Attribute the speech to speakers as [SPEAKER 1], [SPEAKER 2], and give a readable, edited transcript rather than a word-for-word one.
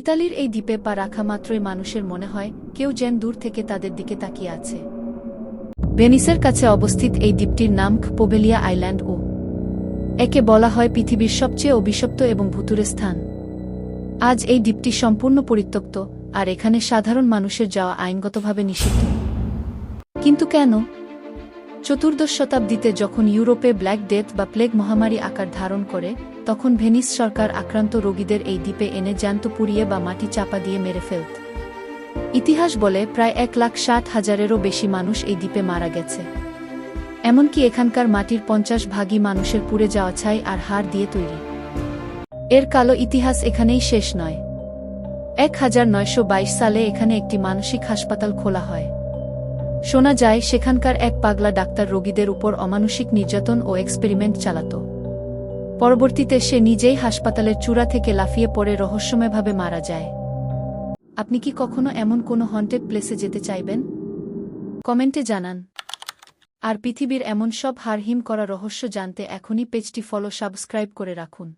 [SPEAKER 1] ইতালির এই দ্বীপে পা রাখা মাত্রই মানুষের মনে হয় কেউ যেন দূর থেকে তাদের দিকে তাকিয়ে আছে। ভেনিসের কাছে অবস্থিত এই দ্বীপটির নাম পোভেলিয়া আইল্যান্ড ও একে বলা হয় পৃথিবীর সবচেয়ে অভিশপ্ত এবং ভুতুরে স্থান। আজ এই দ্বীপটি সম্পূর্ণ পরিত্যক্ত, আর এখানে সাধারণ মানুষের যাওয়া আইনগতভাবে নিষিদ্ধ। কিন্তু কেন? চতুর্দশ শতাব্দীতে যখন ইউরোপে ব্ল্যাক ডেথ বা প্লেগ মহামারী আকার ধারণ করে, তখন ভেনিস সরকার আক্রান্ত রোগীদের এই দ্বীপে এনে জ্যান্ত পুড়িয়ে বা মাটি চাপা দিয়ে মেরে ফেলত। ইতিহাস বলে প্রায় 1,60,000-এরও বেশি মানুষ এই দ্বীপে মারা গেছে। এমনকি এখানকার মাটির 50% মানুষের পুড়ে যাওয়া ছাই আর হাড় দিয়ে তৈরি। এর কালো ইতিহাস এখানেই শেষ নয়। 1922 সালে এখানে একটি মানসিক হাসপাতাল খোলা হয়। শোনা যায় সেখানকার এক পাগলা ডাক্তার রোগীদের উপর অমানুষিক নির্যাতন ও এক্সপেরিমেন্ট চালাত। পরবর্তীতে সে নিজেই হাসপাতালের চূড়া থেকে লাফিয়ে পড়ে রহস্যময়ভাবে মারা যায়। আপনি কি কখনো এমন কোনো হন্টেড প্লেসে যেতে চাইবেন? কমেন্টে জানান। আর পৃথিবীর এমন সব হাড়হিম করা রহস্য জানতে এখনই পেজটি ফলো সাবস্ক্রাইব করে রাখুন।